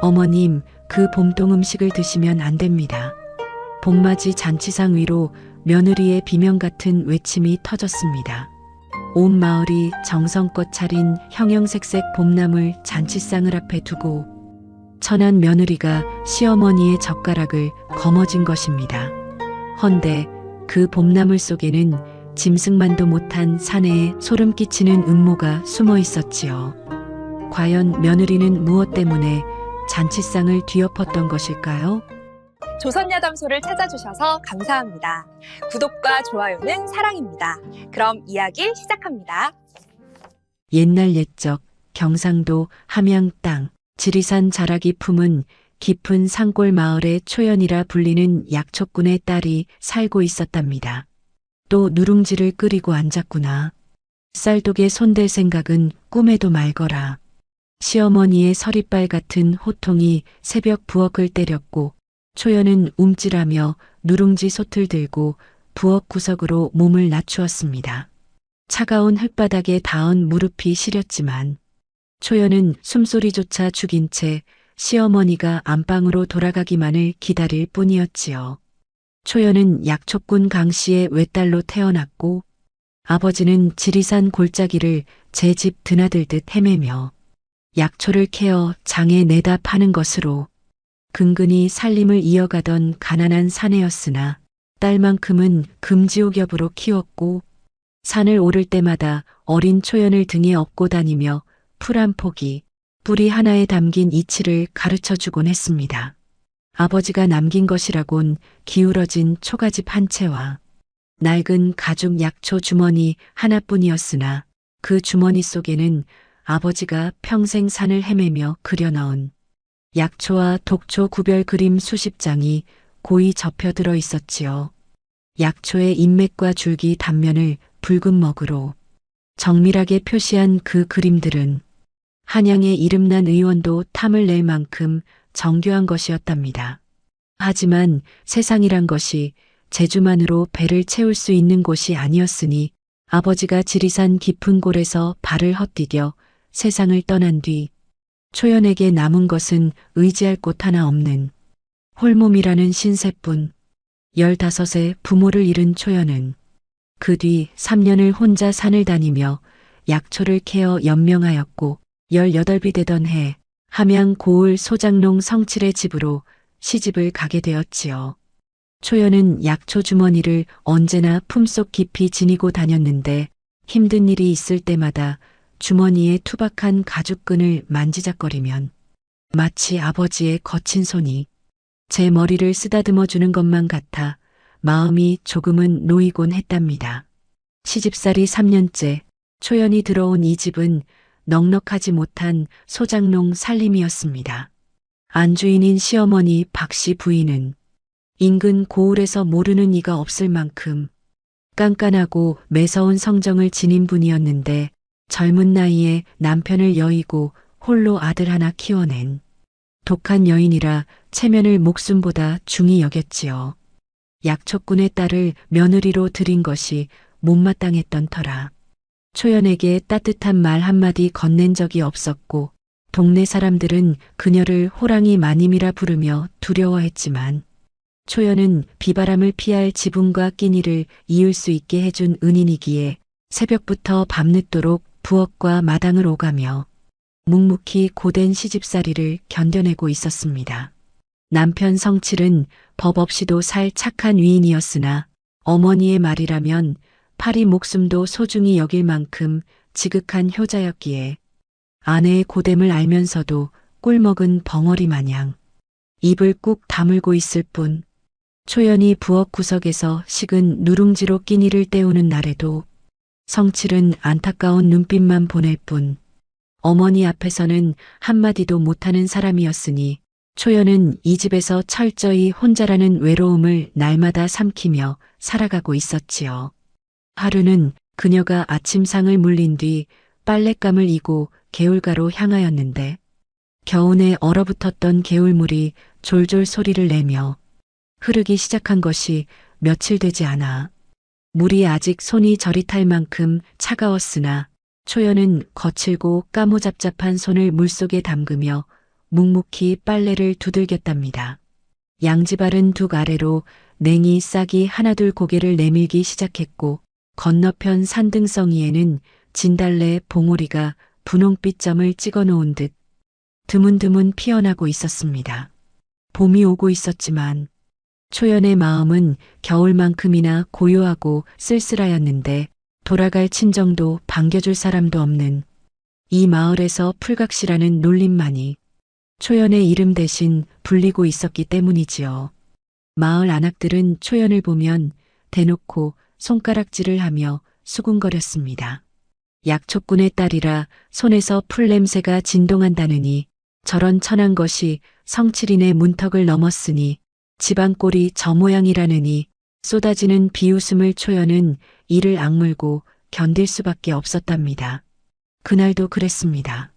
어머님, 그 봄동 음식을 드시면 안 됩니다. 봄맞이 잔치상 위로 며느리의 비명 같은 외침이 터졌습니다. 온 마을이 정성껏 차린 형형색색 봄나물 잔치상을 앞에 두고 천한 며느리가 시어머니의 젓가락을 거머쥔 것입니다. 헌데 그 봄나물 속에는 짐승만도 못한 사내에 소름 끼치는 음모가 숨어 있었지요. 과연 며느리는 무엇 때문에 잔치상을 뒤엎었던 것일까요? 조선야담소를 찾아주셔서 감사합니다. 구독과 좋아요는 사랑입니다. 그럼 이야기 시작합니다. 옛날 옛적 경상도 함양 땅 지리산 자락이 품은 깊은 산골 마을에 초연이라 불리는 약초꾼의 딸이 살고 있었답니다. 또 누룽지를 끓이고 앉았구나. 쌀독에 손댈 생각은 꿈에도 말거라. 시어머니의 서리빨 같은 호통이 새벽 부엌을 때렸고 초연은 움찔하며 누룽지 솥을 들고 부엌 구석으로 몸을 낮추었습니다. 차가운 흙바닥에 닿은 무릎이 시렸지만 초연은 숨소리조차 죽인 채 시어머니가 안방으로 돌아가기만을 기다릴 뿐이었지요. 초연은 약초꾼 강씨의 외딸로 태어났고 아버지는 지리산 골짜기를 제 집 드나들듯 헤매며 약초를 캐어 장에 내다 파는 것으로 근근히 살림을 이어가던 가난한 사내였으나 딸만큼은 금지옥엽으로 키웠고 산을 오를 때마다 어린 초연을 등에 업고 다니며 풀 한 포기, 뿌리 하나에 담긴 이치를 가르쳐주곤 했습니다. 아버지가 남긴 것이라곤 기울어진 초가집 한 채와 낡은 가죽 약초 주머니 하나뿐이었으나 그 주머니 속에는 아버지가 평생 산을 헤매며 그려넣은 약초와 독초 구별 그림 수십 장이 고이 접혀 들어 있었지요. 약초의 인맥과 줄기 단면을 붉은 먹으로 정밀하게 표시한 그 그림들은 한양의 이름난 의원도 탐을 낼 만큼 정교한 것이었답니다. 하지만 세상이란 것이 재주만으로 배를 채울 수 있는 곳이 아니었으니 아버지가 지리산 깊은 골에서 발을 헛디뎌 세상을 떠난 뒤 초연에게 남은 것은 의지할 곳 하나 없는 홀몸이라는 신세뿐. 15세 부모를 잃은 초연은 그 뒤 3년을 혼자 산을 다니며 약초를 캐어 연명하였고 18이 되던 해 함양 고을 소장농 성칠의 집으로 시집을 가게 되었지요. 초연은 약초 주머니를 언제나 품속 깊이 지니고 다녔는데 힘든 일이 있을 때마다 주머니에 투박한 가죽끈을 만지작거리면 마치 아버지의 거친 손이 제 머리를 쓰다듬어 주는 것만 같아 마음이 조금은 놓이곤 했답니다. 시집살이 3년째 초연이 들어온 이 집은 넉넉하지 못한 소장농 살림이었습니다. 안주인인 시어머니 박씨 부인은 인근 고을에서 모르는 이가 없을 만큼 깐깐하고 매서운 성정을 지닌 분이었는데 젊은 나이에 남편을 여의고 홀로 아들 하나 키워낸 독한 여인이라 체면을 목숨보다 중히 여겼지요. 약초꾼의 딸을 며느리로 들인 것이 못마땅했던 터라 초연에게 따뜻한 말 한마디 건넨 적이 없었고 동네 사람들은 그녀를 호랑이 마님이라 부르며 두려워했지만 초연은 비바람을 피할 지붕과 끼니를 이을 수 있게 해준 은인이기에 새벽부터 밤늦도록 부엌과 마당을 오가며 묵묵히 고된 시집살이를 견뎌내고 있었습니다. 남편 성칠은 법 없이도 살 착한 위인이었으나 어머니의 말이라면 파리 목숨도 소중히 여길 만큼 지극한 효자였기에 아내의 고됨을 알면서도 꿀먹은 벙어리 마냥 입을 꾹 다물고 있을 뿐 초연이 부엌 구석에서 식은 누룽지로 끼니를 때우는 날에도 성칠은 안타까운 눈빛만 보낼 뿐 어머니 앞에서는 한마디도 못하는 사람이었으니 초연은 이 집에서 철저히 혼자라는 외로움을 날마다 삼키며 살아가고 있었지요. 하루는 그녀가 아침상을 물린 뒤 빨랫감을 이고 개울가로 향하였는데 겨우내 얼어붙었던 개울물이 졸졸 소리를 내며 흐르기 시작한 것이 며칠 되지 않아 물이 아직 손이 저릿할 만큼 차가웠으나 초연은 거칠고 까무잡잡한 손을 물속에 담그며 묵묵히 빨래를 두들겼답니다. 양지바른 둑 아래로 냉이 싹이 하나둘 고개를 내밀기 시작했고 건너편 산등성이에는 진달래 봉오리가 분홍빛 점을 찍어 놓은 듯 드문드문 피어나고 있었습니다. 봄이 오고 있었지만 초연의 마음은 겨울만큼이나 고요하고 쓸쓸하였는데 돌아갈 친정도 반겨줄 사람도 없는 이 마을에서 풀각시라는 놀림만이 초연의 이름 대신 불리고 있었기 때문이지요. 마을 안악들은 초연을 보면 대놓고 손가락질을 하며 수군거렸습니다. 약초꾼의 딸이라 손에서 풀냄새가 진동한다느니 저런 천한 것이 성칠인의 문턱을 넘었으니 집안꼴이 저 모양이라느니 쏟아지는 비웃음을 초연은 이를 악물고 견딜 수밖에 없었답니다. 그날도 그랬습니다.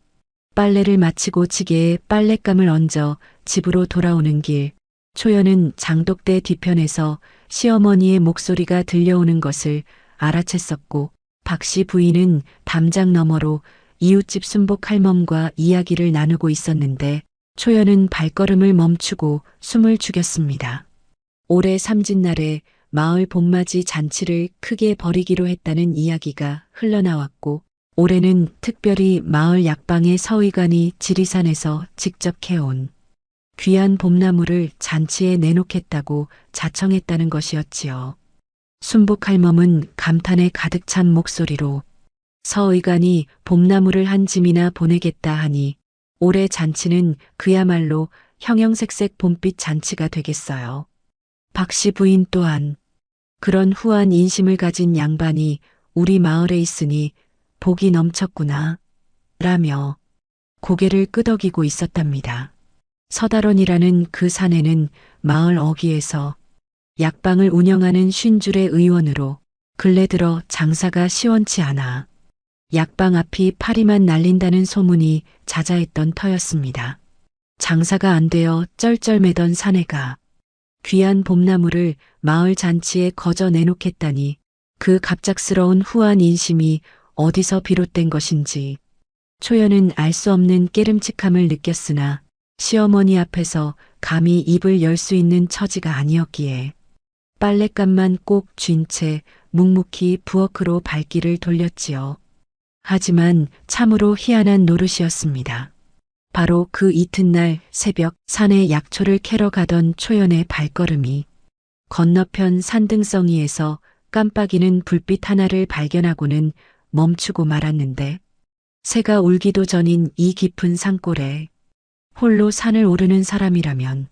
빨래를 마치고 지게에 빨랫감을 얹어 집으로 돌아오는 길, 초연은 장독대 뒤편에서 시어머니의 목소리가 들려오는 것을 알아챘었고 박씨 부인은 담장 너머로 이웃집 순복 할멈과 이야기를 나누고 있었는데 초연은 발걸음을 멈추고 숨을 죽였습니다. 올해 삼진날에 마을 봄맞이 잔치를 크게 벌이기로 했다는 이야기가 흘러나왔고 올해는 특별히 마을 약방의 서의관이 지리산에서 직접 캐온 귀한 봄나무를 잔치에 내놓겠다고 자청했다는 것이었지요. 순복 할멈은 감탄에 가득 찬 목소리로 서의관이 봄나무를 한 짐이나 보내겠다 하니 올해 잔치는 그야말로 형형색색 봄빛 잔치가 되겠어요. 박씨 부인 또한 그런 후한 인심을 가진 양반이 우리 마을에 있으니 복이 넘쳤구나 라며 고개를 끄덕이고 있었답니다. 서달원이라는 그 사내는 마을 어귀에서 약방을 운영하는 50줄의 의원으로 근래 들어 장사가 시원치 않아 약방 앞이 파리만 날린다는 소문이 자자했던 터였습니다. 장사가 안 되어 쩔쩔매던 사내가 귀한 봄나무를 마을 잔치에 거저 내놓겠다니 그 갑작스러운 후한 인심이 어디서 비롯된 것인지 초연은 알 수 없는 깨름칙함을 느꼈으나 시어머니 앞에서 감히 입을 열 수 있는 처지가 아니었기에 빨랫감만 꼭 쥔 채 묵묵히 부엌으로 발길을 돌렸지요. 하지만 참으로 희한한 노릇이었습니다. 바로 그 이튿날 새벽 산에 약초를 캐러 가던 초연의 발걸음이 건너편 산등성이에서 깜빡이는 불빛 하나를 발견하고는 멈추고 말았는데 새가 울기도 전인 이 깊은 산골에 홀로 산을 오르는 사람이라면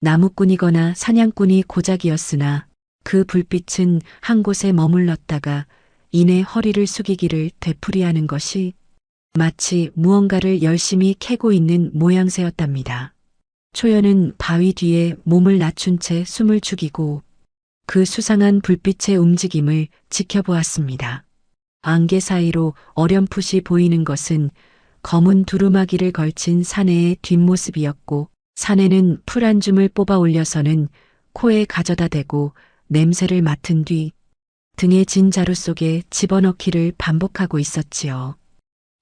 나무꾼이거나 사냥꾼이 고작이었으나 그 불빛은 한 곳에 머물렀다가 이내 허리를 숙이기를 되풀이하는 것이 마치 무언가를 열심히 캐고 있는 모양새였답니다. 초연은 바위 뒤에 몸을 낮춘 채 숨을 죽이고 그 수상한 불빛의 움직임을 지켜보았습니다. 안개 사이로 어렴풋이 보이는 것은 검은 두루마기를 걸친 사내의 뒷모습이었고 사내는 풀 한 줌을 뽑아 올려서는 코에 가져다 대고 냄새를 맡은 뒤 등에 진 자루 속에 집어넣기를 반복하고 있었지요.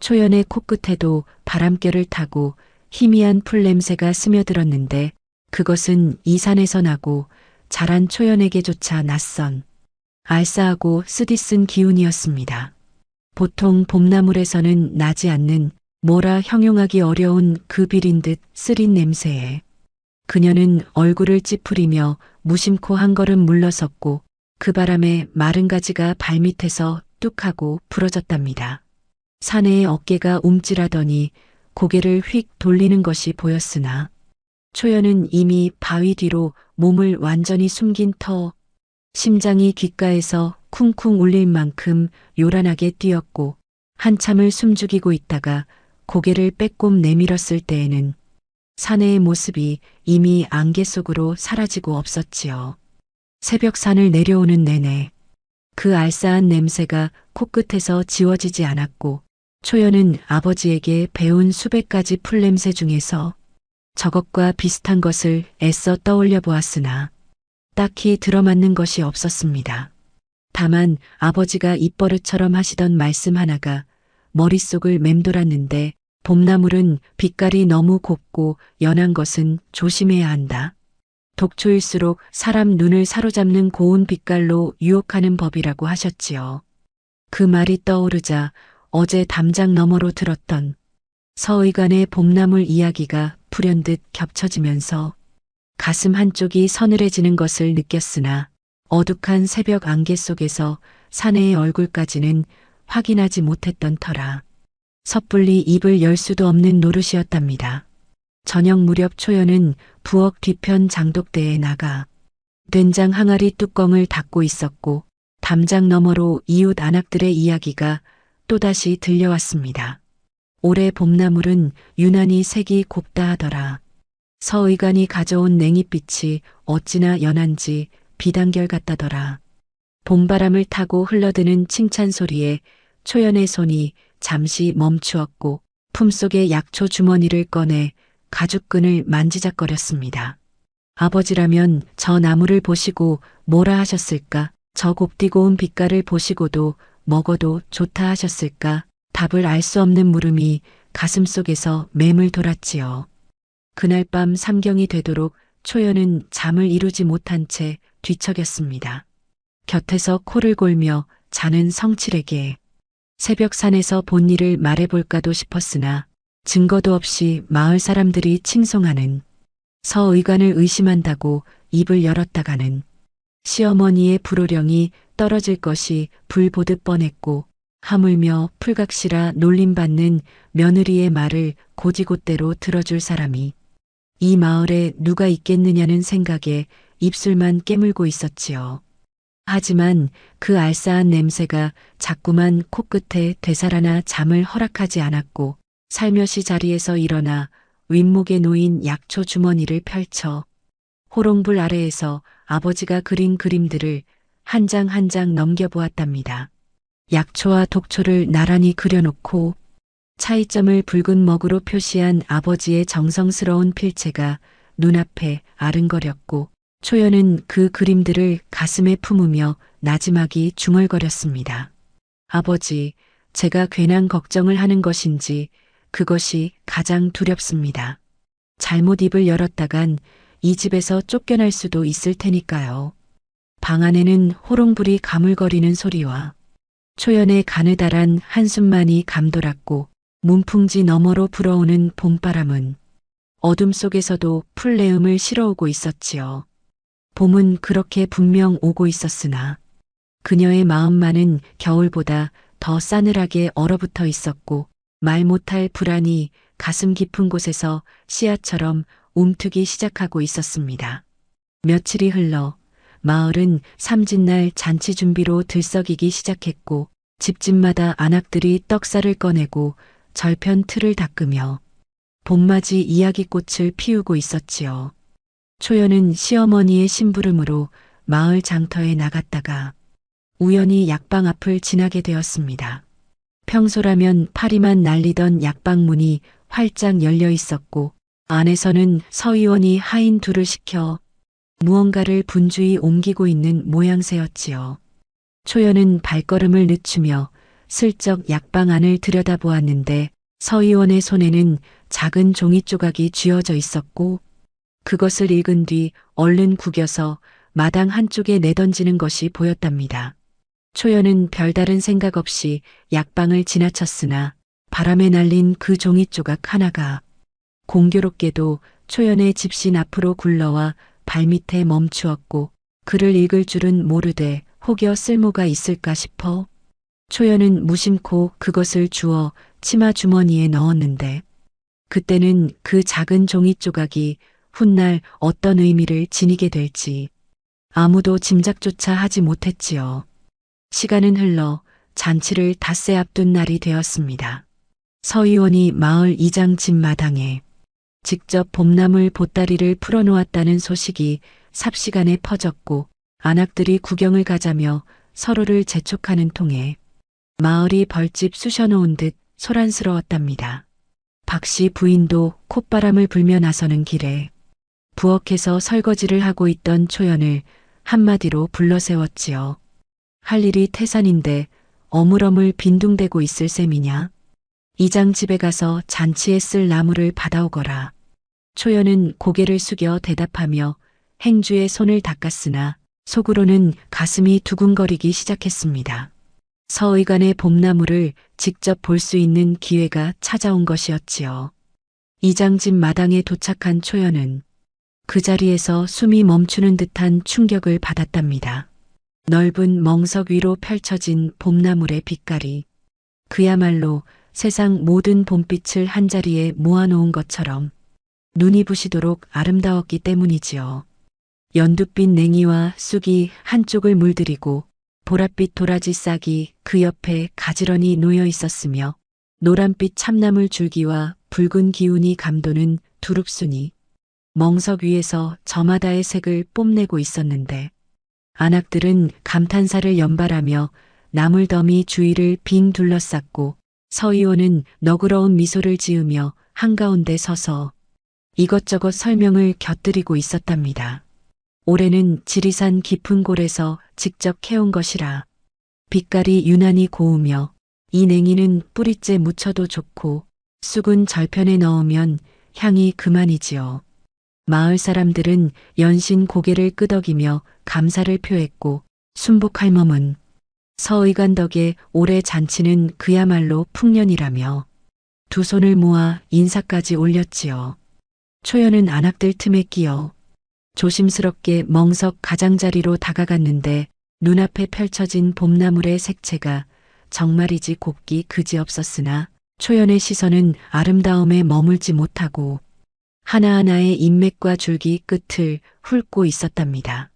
초연의 코끝에도 바람결을 타고 희미한 풀 냄새가 스며들었는데 그것은 이 산에서 나고 자란 초연에게조차 낯선 알싸하고 쓰디쓴 기운이었습니다. 보통 봄나물에서는 나지 않는 뭐라 형용하기 어려운 그 비린 듯 쓰린 냄새에 그녀는 얼굴을 찌푸리며 무심코 한 걸음 물러섰고 그 바람에 마른 가지가 발밑에서 뚝 하고 부러졌답니다. 사내의 어깨가 움찔하더니 고개를 휙 돌리는 것이 보였으나 초연은 이미 바위 뒤로 몸을 완전히 숨긴 터 심장이 귓가에서 쿵쿵 울릴 만큼 요란하게 뛰었고 한참을 숨죽이고 있다가 고개를 빼꼼 내밀었을 때에는 사내의 모습이 이미 안개 속으로 사라지고 없었지요. 새벽 산을 내려오는 내내 그 알싸한 냄새가 코끝에서 지워지지 않았고 초연은 아버지에게 배운 수백 가지 풀냄새 중에서 저것과 비슷한 것을 애써 떠올려 보았으나 딱히 들어맞는 것이 없었습니다. 다만 아버지가 입버릇처럼 하시던 말씀 하나가 머릿속을 맴돌았는데 봄나물은 빛깔이 너무 곱고 연한 것은 조심해야 한다. 독초일수록 사람 눈을 사로잡는 고운 빛깔로 유혹하는 법이라고 하셨지요. 그 말이 떠오르자 어제 담장 너머로 들었던 서의관의 봄나물 이야기가 불현듯 겹쳐지면서 가슴 한쪽이 서늘해지는 것을 느꼈으나 어둑한 새벽 안개 속에서 사내의 얼굴까지는 확인하지 못했던 터라 섣불리 입을 열 수도 없는 노릇이었답니다. 저녁 무렵 초연은 부엌 뒤편 장독대에 나가 된장 항아리 뚜껑을 닫고 있었고 담장 너머로 이웃 안악들의 이야기가 또다시 들려왔습니다. 올해 봄나물은 유난히 색이 곱다 하더라. 서의관이 가져온 냉이빛이 어찌나 연한지 비단결 같다더라. 봄바람을 타고 흘러드는 칭찬 소리에 초연의 손이 잠시 멈추었고 품속의 약초 주머니를 꺼내 가죽끈을 만지작거렸습니다. 아버지라면 저 나무를 보시고 뭐라 하셨을까? 저 곱디고 온 빛깔을 보시고도 먹어도 좋다 하셨을까? 답을 알 수 없는 물음이 가슴속에서 맴을 돌았지요. 그날 밤 삼경이 되도록 초연은 잠을 이루지 못한 채 뒤척였습니다. 곁에서 코를 골며 자는 성칠에게 새벽 산에서 본 일을 말해볼까도 싶었으나 증거도 없이 마을 사람들이 칭송하는 서의관을 의심한다고 입을 열었다가는 시어머니의 불호령이 떨어질 것이 불 보듯 뻔했고 하물며 풀각시라 놀림받는 며느리의 말을 고지곳대로 들어줄 사람이 이 마을에 누가 있겠느냐는 생각에 입술만 깨물고 있었지요. 하지만 그 알싸한 냄새가 자꾸만 코끝에 되살아나 잠을 허락하지 않았고 살며시 자리에서 일어나 윗목에 놓인 약초 주머니를 펼쳐 호롱불 아래에서 아버지가 그린 그림들을 한 장 한 장 넘겨보았답니다. 약초와 독초를 나란히 그려놓고 차이점을 붉은 먹으로 표시한 아버지의 정성스러운 필체가 눈앞에 아른거렸고 초연은 그 그림들을 가슴에 품으며 나지막이 중얼거렸습니다. 아버지, 제가 괜한 걱정을 하는 것인지 그것이 가장 두렵습니다. 잘못 입을 열었다간 이 집에서 쫓겨날 수도 있을 테니까요. 방 안에는 호롱불이 가물거리는 소리와 초연의 가느다란 한숨만이 감돌았고 문풍지 너머로 불어오는 봄바람은 어둠 속에서도 풀내음을 실어오고 있었지요. 봄은 그렇게 분명 오고 있었으나 그녀의 마음만은 겨울보다 더 싸늘하게 얼어붙어 있었고 말 못할 불안이 가슴 깊은 곳에서 씨앗처럼 움트기 시작하고 있었습니다. 며칠이 흘러 마을은 삼진날 잔치 준비로 들썩이기 시작했고 집집마다 안악들이 떡살을 꺼내고 절편 틀을 닦으며 봄맞이 이야기꽃을 피우고 있었지요. 초연은 시어머니의 심부름으로 마을 장터에 나갔다가 우연히 약방 앞을 지나게 되었습니다. 평소라면 파리만 날리던 약방 문이 활짝 열려 있었고 안에서는 서의원이 하인 둘을 시켜 무언가를 분주히 옮기고 있는 모양새였지요. 초연은 발걸음을 늦추며 슬쩍 약방 안을 들여다보았는데 서의원의 손에는 작은 종이 조각이 쥐어져 있었고 그것을 읽은 뒤 얼른 구겨서 마당 한쪽에 내던지는 것이 보였답니다. 초연은 별다른 생각 없이 약방을 지나쳤으나 바람에 날린 그 종이 조각 하나가 공교롭게도 초연의 집신 앞으로 굴러와 발밑에 멈추었고 글을 읽을 줄은 모르되 혹여 쓸모가 있을까 싶어 초연은 무심코 그것을 주워 치마 주머니에 넣었는데 그때는 그 작은 종이 조각이 훗날 어떤 의미를 지니게 될지 아무도 짐작조차 하지 못했지요. 시간은 흘러 잔치를 닷새 앞둔 날이 되었습니다. 서의원이 마을 이장 집 마당에 직접 봄나물 보따리를 풀어놓았다는 소식이 삽시간에 퍼졌고 안악들이 구경을 가자며 서로를 재촉하는 통에 마을이 벌집 쑤셔놓은 듯 소란스러웠답니다. 박씨 부인도 콧바람을 불며 나서는 길에 부엌에서 설거지를 하고 있던 초연을 한마디로 불러세웠지요. 할 일이 태산인데 어물어물 빈둥대고 있을 셈이냐. 이장 집에 가서 잔치에 쓸 나무를 받아오거라. 초연은 고개를 숙여 대답하며 행주의 손을 닦았으나 속으로는 가슴이 두근거리기 시작했습니다. 서의관의 봄나무를 직접 볼 수 있는 기회가 찾아온 것이었지요. 이장집 마당에 도착한 초연은 그 자리에서 숨이 멈추는 듯한 충격을 받았답니다. 넓은 멍석 위로 펼쳐진 봄나물의 빛깔이 그야말로 세상 모든 봄빛을 한자리에 모아놓은 것처럼 눈이 부시도록 아름다웠기 때문이지요. 연두빛 냉이와 쑥이 한쪽을 물들이고 보랏빛 도라지 싹이 그 옆에 가지런히 놓여 있었으며 노란빛 참나물 줄기와 붉은 기운이 감도는 두릅순이 멍석 위에서 저마다의 색을 뽐내고 있었는데 안악들은 감탄사를 연발하며 나물더미 주위를 빙 둘러쌌고 서의원은 너그러운 미소를 지으며 한가운데 서서 이것저것 설명을 곁들이고 있었답니다. 올해는 지리산 깊은 골에서 직접 캐온 것이라 빛깔이 유난히 고우며 이 냉이는 뿌리째 무쳐도 좋고 쑥은 절편에 넣으면 향이 그만이지요. 마을 사람들은 연신 고개를 끄덕이며 감사를 표했고 순복할멈은 서의관 덕에 올해 잔치는 그야말로 풍년이라며 두 손을 모아 인사까지 올렸지요. 초연은 안악들 틈에 끼어 조심스럽게 멍석 가장자리로 다가갔는데 눈앞에 펼쳐진 봄나물의 색채가 정말이지 곱기 그지없었으나 초연의 시선은 아름다움에 머물지 못하고 하나하나의 인맥과 줄기 끝을 훑고 있었답니다.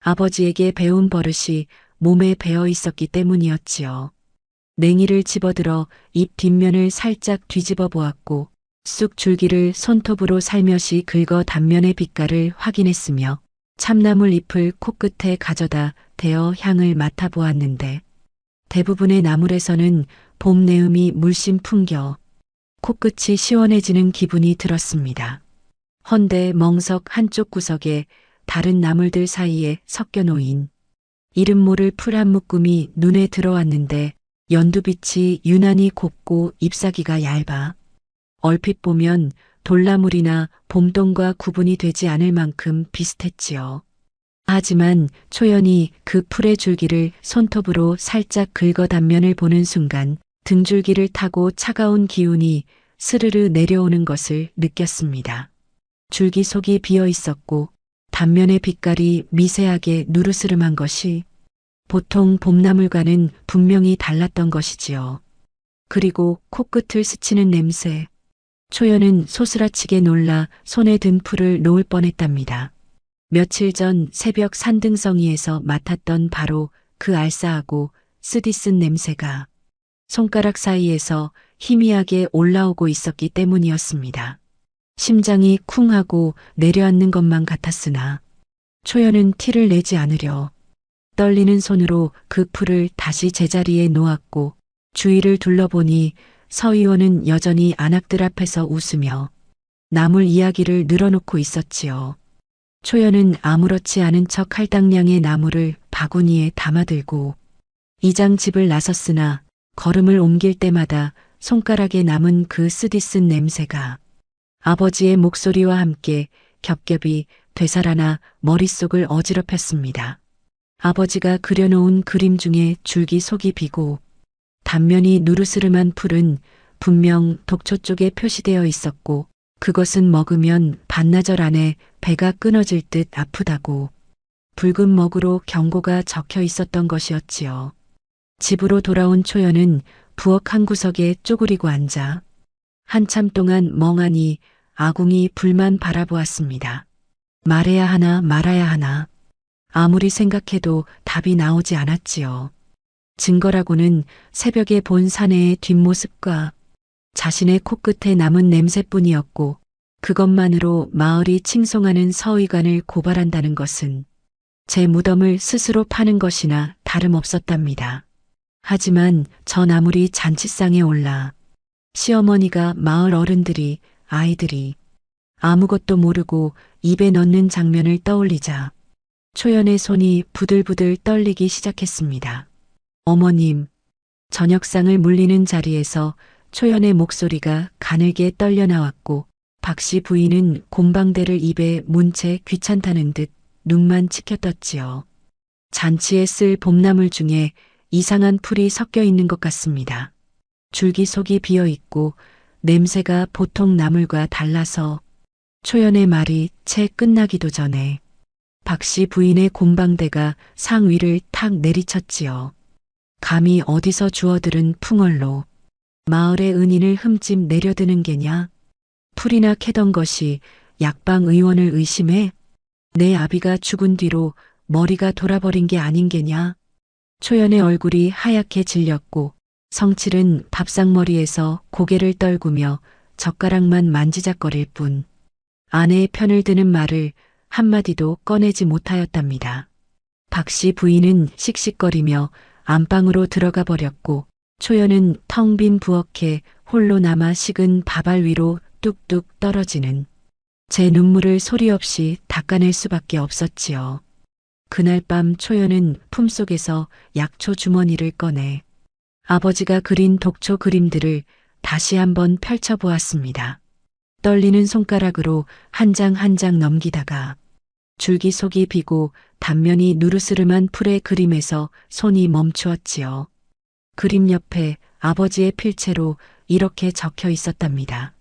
아버지에게 배운 버릇이 몸에 배어 있었기 때문이었지요. 냉이를 집어들어 잎 뒷면을 살짝 뒤집어 보았고 쑥 줄기를 손톱으로 살며시 긁어 단면의 빛깔을 확인했으며 참나물 잎을 코끝에 가져다 대어 향을 맡아보았는데 대부분의 나물에서는 봄 내음이 물씬 풍겨 코끝이 시원해지는 기분이 들었습니다. 헌데 멍석 한쪽 구석에 다른 나물들 사이에 섞여 놓인 이름 모를 풀 한 묶음이 눈에 들어왔는데 연두빛이 유난히 곱고 잎사귀가 얇아 얼핏 보면 돌나물이나 봄동과 구분이 되지 않을 만큼 비슷했지요. 하지만 초연이 그 풀의 줄기를 손톱으로 살짝 긁어 단면을 보는 순간 등줄기를 타고 차가운 기운이 스르르 내려오는 것을 느꼈습니다. 줄기 속이 비어 있었고 단면의 빛깔이 미세하게 누르스름한 것이 보통 봄나물과는 분명히 달랐던 것이지요. 그리고 코끝을 스치는 냄새. 초연은 소스라치게 놀라 손에 든 풀을 놓을 뻔했답니다. 며칠 전 새벽 산등성이에서 맡았던 바로 그 알싸하고 쓰디쓴 냄새가 손가락 사이에서 희미하게 올라오고 있었기 때문이었습니다. 심장이 쿵 하고 내려앉는 것만 같았으나 초연은 티를 내지 않으려 떨리는 손으로 그 풀을 다시 제자리에 놓았고 주위를 둘러보니 서의원은 여전히 안악들 앞에서 웃으며 나물 이야기를 늘어놓고 있었지요. 초연은 아무렇지 않은 척 할당량의 나물을 바구니에 담아들고 이장 집을 나섰으나 걸음을 옮길 때마다 손가락에 남은 그 쓰디쓴 냄새가 아버지의 목소리와 함께 겹겹이 되살아나 머릿속을 어지럽혔습니다. 아버지가 그려놓은 그림 중에 줄기 속이 비고 단면이 누르스름한 풀은 분명 독초 쪽에 표시되어 있었고 그것은 먹으면 반나절 안에 배가 끊어질 듯 아프다고 붉은 먹으로 경고가 적혀 있었던 것이었지요. 집으로 돌아온 초연은 부엌 한 구석에 쪼그리고 앉아 한참 동안 멍하니 아궁이 불만 바라보았습니다. 말해야 하나 말아야 하나 아무리 생각해도 답이 나오지 않았지요. 증거라고는 새벽에 본 사내의 뒷모습과 자신의 코끝에 남은 냄새뿐이었고 그것만으로 마을이 칭송하는 서의관을 고발한다는 것은 제 무덤을 스스로 파는 것이나 다름없었답니다. 하지만 저 나물이 잔치상에 올라 시어머니가 마을 어른들이 아이들이 아무것도 모르고 입에 넣는 장면을 떠올리자 초연의 손이 부들부들 떨리기 시작했습니다. 어머님, 저녁상을 물리는 자리에서 초연의 목소리가 가늘게 떨려 나왔고 박 씨 부인은 곰방대를 입에 문 채 귀찮다는 듯 눈만 치켜떴지요. 잔치에 쓸 봄나물 중에 이상한 풀이 섞여 있는 것 같습니다. 줄기 속이 비어 있고 냄새가 보통 나물과 달라서 초연의 말이 채 끝나기도 전에 박 씨 부인의 곰방대가 상 위를 탁 내리쳤지요. 감히 어디서 주워들은 풍월로 마을의 은인을 흠집 내려드는 게냐? 풀이나 캐던 것이 약방 의원을 의심해? 내 아비가 죽은 뒤로 머리가 돌아버린 게 아닌 게냐? 초연의 얼굴이 하얗게 질렸고 성칠은 밥상머리에서 고개를 떨구며 젓가락만 만지작거릴 뿐 아내의 편을 드는 말을 한마디도 꺼내지 못하였답니다. 박 씨 부인은 씩씩거리며 안방으로 들어가 버렸고 초연은 텅 빈 부엌에 홀로 남아 식은 밥알 위로 뚝뚝 떨어지는 제 눈물을 소리 없이 닦아낼 수밖에 없었지요. 그날 밤 초연은 품속에서 약초 주머니를 꺼내 아버지가 그린 독초 그림들을 다시 한번 펼쳐보았습니다. 떨리는 손가락으로 한 장 한 장 넘기다가 줄기 속이 비고 단면이 누르스름한 풀의 그림에서 손이 멈추었지요. 그림 옆에 아버지의 필체로 이렇게 적혀 있었답니다.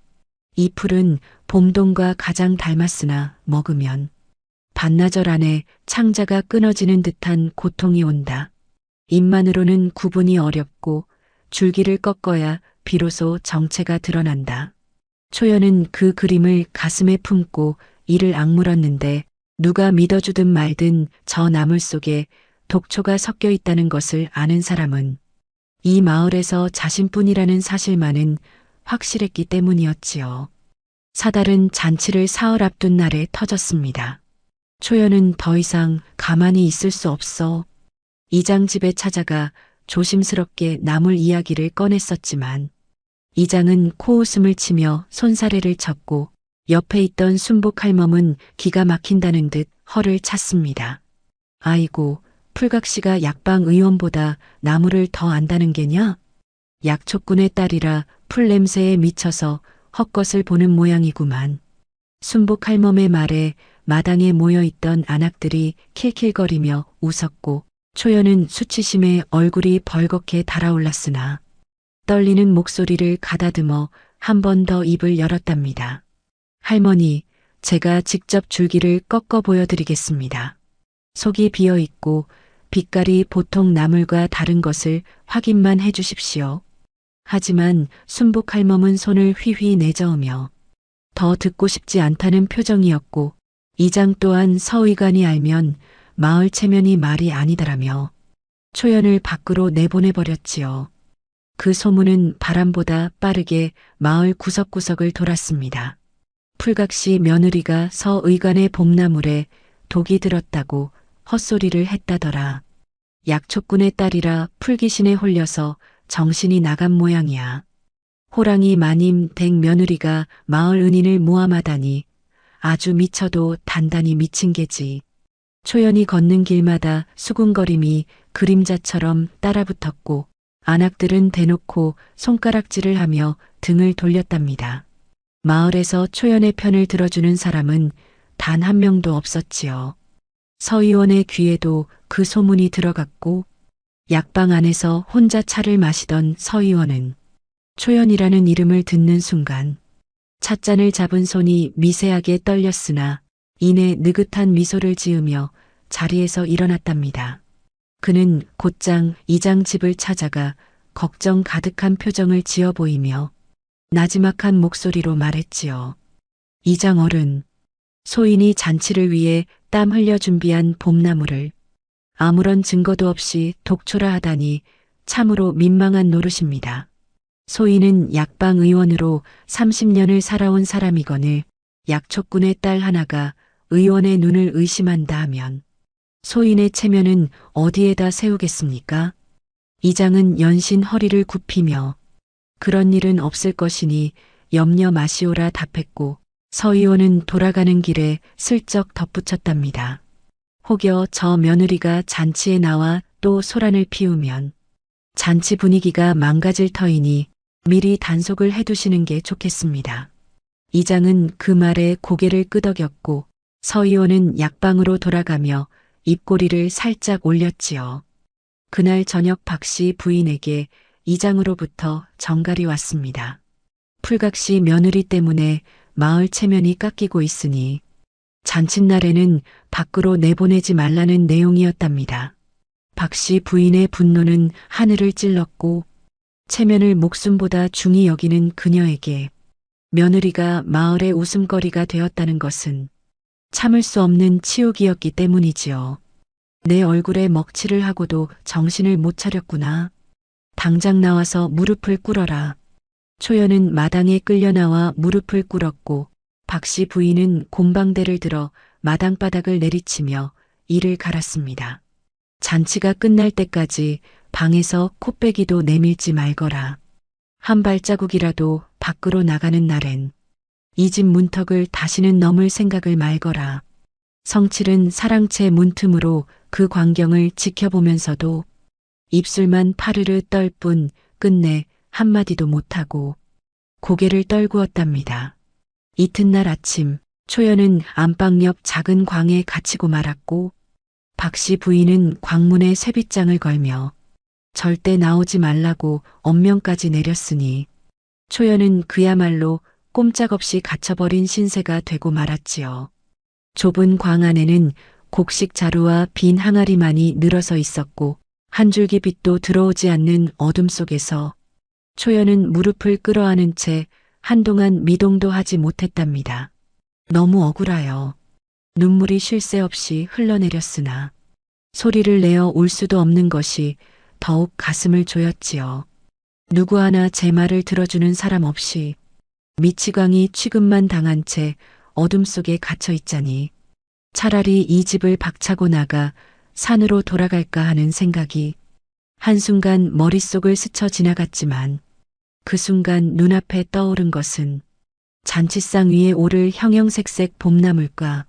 이 풀은 봄동과 가장 닮았으나 먹으면 반나절 안에 창자가 끊어지는 듯한 고통이 온다. 입만으로는 구분이 어렵고 줄기를 꺾어야 비로소 정체가 드러난다. 초연은 그 그림을 가슴에 품고 이를 악물었는데 누가 믿어주든 말든 저 나물 속에 독초가 섞여 있다는 것을 아는 사람은 이 마을에서 자신뿐이라는 사실만은 확실했기 때문이었지요. 사달은 잔치를 사흘 앞둔 날에 터졌습니다. 초연은 더 이상 가만히 있을 수 없어 이장 집에 찾아가 조심스럽게 나물 이야기를 꺼냈었지만 이장은 코웃음을 치며 손사래를 쳤고 옆에 있던 순복 할멈은 기가 막힌다는 듯 허를 찼습니다. 아이고, 풀각시가 약방 의원보다 나무를 더 안다는 게냐? 약초꾼의 딸이라 풀 냄새에 미쳐서 헛것을 보는 모양이구만. 순복 할멈의 말에 마당에 모여있던 아낙들이 킬킬거리며 웃었고 초연은 수치심에 얼굴이 벌겋게 달아올랐으나 떨리는 목소리를 가다듬어 한 번 더 입을 열었답니다. 할머니, 제가 직접 줄기를 꺾어 보여드리겠습니다. 속이 비어있고 빛깔이 보통 나물과 다른 것을 확인만 해주십시오. 하지만 순복 할멈은 손을 휘휘 내저으며 더 듣고 싶지 않다는 표정이었고 이장 또한 서의관이 알면 마을 체면이 말이 아니다라며 초연을 밖으로 내보내버렸지요. 그 소문은 바람보다 빠르게 마을 구석구석을 돌았습니다. 풀각시 며느리가 서의관의 봄나물에 독이 들었다고 헛소리를 했다더라. 약초꾼의 딸이라 풀귀신에 홀려서 정신이 나간 모양이야. 호랑이 마님 댁 며느리가 마을 은인을 모함하다니 아주 미쳐도 단단히 미친 게지. 초연이 걷는 길마다 수군거림이 그림자처럼 따라붙었고 안악들은 대놓고 손가락질을 하며 등을 돌렸답니다. 마을에서 초연의 편을 들어주는 사람은 단 한 명도 없었지요. 서의원의 귀에도 그 소문이 들어갔고 약방 안에서 혼자 차를 마시던 서의원은 초연이라는 이름을 듣는 순간 찻잔을 잡은 손이 미세하게 떨렸으나 이내 느긋한 미소를 지으며 자리에서 일어났답니다. 그는 곧장 이장 집을 찾아가 걱정 가득한 표정을 지어 보이며 나지막한 목소리로 말했지요. 이장 어른, 소인이 잔치를 위해 땀 흘려 준비한 봄나물을 아무런 증거도 없이 독초라 하다니 참으로 민망한 노릇입니다. 소인은 약방 의원으로 30년을 살아온 사람이거늘 약초꾼의 딸 하나가 의원의 눈을 의심한다 하면 소인의 체면은 어디에다 세우겠습니까? 이장은 연신 허리를 굽히며 그런 일은 없을 것이니 염려 마시오라 답했고 서의원은 돌아가는 길에 슬쩍 덧붙였답니다. 혹여 저 며느리가 잔치에 나와 또 소란을 피우면 잔치 분위기가 망가질 터이니 미리 단속을 해두시는 게 좋겠습니다. 이장은 그 말에 고개를 끄덕였고 서의원은 약방으로 돌아가며 입꼬리를 살짝 올렸지요. 그날 저녁 박씨 부인에게 이장으로부터 전갈이 왔습니다. 풀각시 며느리 때문에 마을 체면이 깎이고 있으니 잔칫날에는 밖으로 내보내지 말라는 내용이었답니다. 박씨 부인의 분노는 하늘을 찔렀고 체면을 목숨보다 중히 여기는 그녀에게 며느리가 마을의 웃음거리가 되었다는 것은 참을 수 없는 치욕이었기 때문이지요. 내 얼굴에 먹칠을 하고도 정신을 못 차렸구나. 당장 나와서 무릎을 꿇어라. 초연은 마당에 끌려나와 무릎을 꿇었고 박씨 부인은 곰방대를 들어 마당바닥을 내리치며 이를 갈았습니다. 잔치가 끝날 때까지 방에서 코빼기도 내밀지 말거라. 한 발자국이라도 밖으로 나가는 날엔 이 집 문턱을 다시는 넘을 생각을 말거라. 성칠은 사랑채 문틈으로 그 광경을 지켜보면서도 입술만 파르르 떨 뿐 끝내 한마디도 못하고 고개를 떨구었답니다. 이튿날 아침 초연은 안방 옆 작은 광에 갇히고 말았고 박씨 부인은 광문에 쇠빗장을 걸며 절대 나오지 말라고 엄명까지 내렸으니 초연은 그야말로 꼼짝없이 갇혀버린 신세가 되고 말았지요. 좁은 광 안에는 곡식 자루와 빈 항아리만이 늘어서 있었고 한 줄기 빛도 들어오지 않는 어둠 속에서 초연은 무릎을 끌어안은 채 한동안 미동도 하지 못했답니다. 너무 억울하여 눈물이 쉴 새 없이 흘러내렸으나 소리를 내어 울 수도 없는 것이 더욱 가슴을 조였지요. 누구 하나 제 말을 들어주는 사람 없이 미치광이 취급만 당한 채 어둠 속에 갇혀 있자니 차라리 이 집을 박차고 나가 산으로 돌아갈까 하는 생각이 한순간 머릿속을 스쳐 지나갔지만 그 순간 눈앞에 떠오른 것은 잔치상 위에 오를 형형색색 봄나물과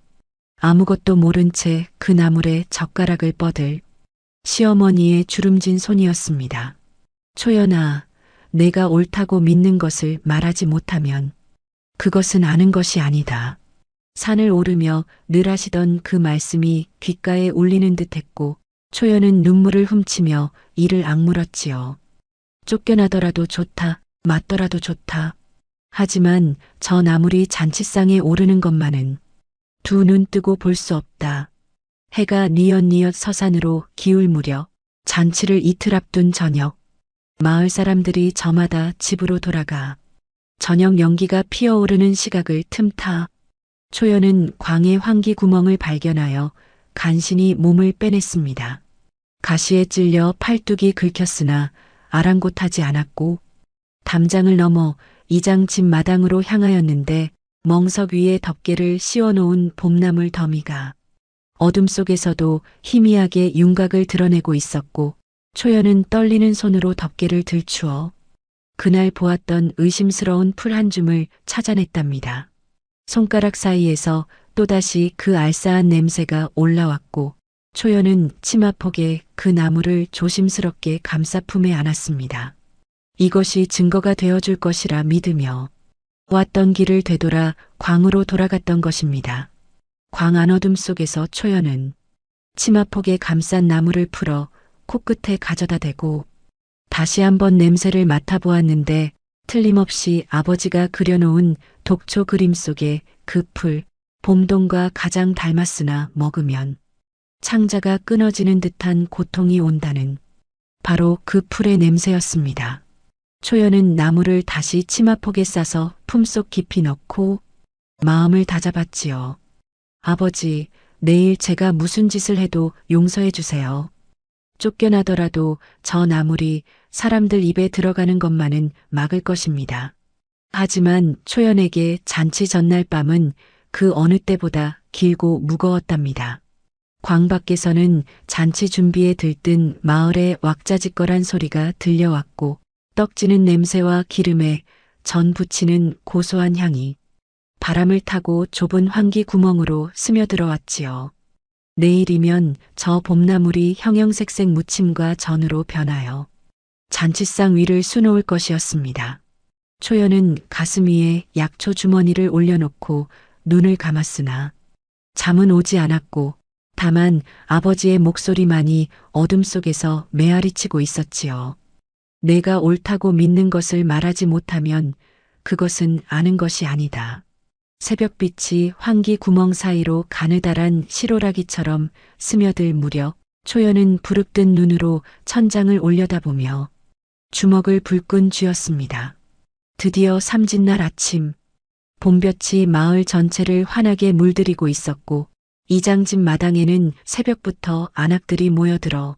아무것도 모른 채 그 나물에 젓가락을 뻗을 시어머니의 주름진 손이었습니다. 초연아, 내가 옳다고 믿는 것을 말하지 못하면 그것은 아는 것이 아니다. 산을 오르며 늘 하시던 그 말씀이 귓가에 울리는 듯했고 초연은 눈물을 훔치며 이를 악물었지요. 쫓겨나더라도 좋다, 맞더라도 좋다. 하지만 저 나물이 잔치상에 오르는 것만은 두 눈 뜨고 볼 수 없다. 해가 뉘엿뉘엿 서산으로 기울 무렵 잔치를 이틀 앞둔 저녁 마을 사람들이 저마다 집으로 돌아가 저녁 연기가 피어오르는 시각을 틈타 초연은 광의 환기 구멍을 발견하여 간신히 몸을 빼냈습니다. 가시에 찔려 팔뚝이 긁혔으나 아랑곳하지 않았고 담장을 넘어 이장 집 마당으로 향하였는데 멍석 위에 덮개를 씌워놓은 봄나물 더미가 어둠 속에서도 희미하게 윤곽을 드러내고 있었고 초연은 떨리는 손으로 덮개를 들추어 그날 보았던 의심스러운 풀 한 줌을 찾아냈답니다. 손가락 사이에서 또다시 그 알싸한 냄새가 올라왔고 초연은 치마폭에 그 나무를 조심스럽게 감싸 품에 안았습니다. 이것이 증거가 되어줄 것이라 믿으며 왔던 길을 되돌아 광으로 돌아갔던 것입니다. 광 안어둠 속에서 초연은 치마폭에 감싼 나무를 풀어 코끝에 가져다 대고 다시 한번 냄새를 맡아보았는데 틀림없이 아버지가 그려놓은 독초 그림 속의 그 풀, 봄동과 가장 닮았으나 먹으면 창자가 끊어지는 듯한 고통이 온다는 바로 그 풀의 냄새였습니다. 초연은 나무를 다시 치마폭에 싸서 품속 깊이 넣고 마음을 다잡았지요. 아버지, 내일 제가 무슨 짓을 해도 용서해 주세요. 쫓겨나더라도 저 나물이 사람들 입에 들어가는 것만은 막을 것입니다. 하지만 초연에게 잔치 전날 밤은 그 어느 때보다 길고 무거웠답니다. 광 밖에서는 잔치 준비에 들뜬 마을의 왁자지껄한 소리가 들려왔고 떡지는 냄새와 기름에 전 부치는 고소한 향이 바람을 타고 좁은 환기 구멍으로 스며들어왔지요. 내일이면 저 봄나물이 형형색색 무침과 전으로 변하여 잔치상 위를 수놓을 것이었습니다. 초연은 가슴 위에 약초 주머니를 올려놓고 눈을 감았으나 잠은 오지 않았고 다만 아버지의 목소리만이 어둠 속에서 메아리치고 있었지요. 내가 옳다고 믿는 것을 말하지 못하면 그것은 아는 것이 아니다. 새벽빛이 환기 구멍 사이로 가느다란 실오라기처럼 스며들 무렵 초연은 부릅뜬 눈으로 천장을 올려다보며 주먹을 불끈 쥐었습니다. 드디어 삼진날 아침, 봄볕이 마을 전체를 환하게 물들이고 있었고 이장집 마당에는 새벽부터 안악들이 모여들어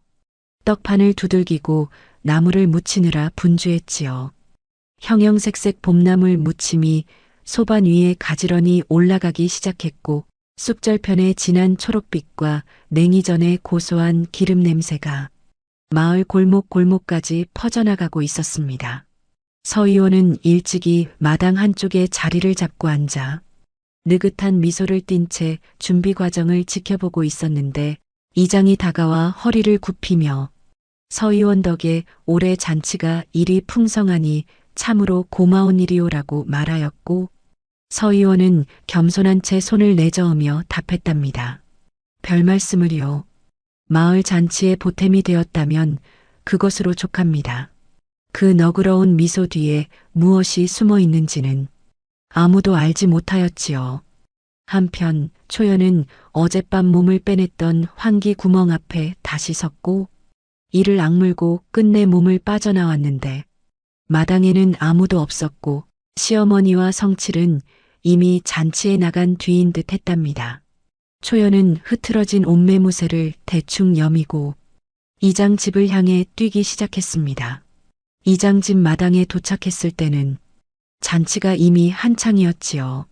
떡판을 두들기고 나무를 묻히느라 분주했지요. 형형색색 봄나물 무침이 소반 위에 가지런히 올라가기 시작했고 쑥절편의 진한 초록빛과 냉이전의 고소한 기름 냄새가 마을 골목골목까지 퍼져나가고 있었습니다. 서의원은 일찍이 마당 한쪽에 자리를 잡고 앉아 느긋한 미소를 띤 채 준비 과정을 지켜보고 있었는데 이장이 다가와 허리를 굽히며 서의원 덕에 올해 잔치가 이리 풍성하니 참으로 고마운 일이오라고 말하였고 서의원은 겸손한 채 손을 내저으며 답했답니다. 별 말씀을요. 마을 잔치에 보탬이 되었다면 그것으로 족합니다. 그 너그러운 미소 뒤에 무엇이 숨어 있는지는 아무도 알지 못하였지요. 한편 초연은 어젯밤 몸을 빼냈던 환기 구멍 앞에 다시 섰고 이를 악물고 끝내 몸을 빠져나왔는데 마당에는 아무도 없었고 시어머니와 성칠은 이미 잔치에 나간 뒤인 듯 했답니다. 초연은 흐트러진 옷매무새를 대충 여미고 이장 집을 향해 뛰기 시작했습니다. 이장 집 마당에 도착했을 때는 잔치가 이미 한창이었지요.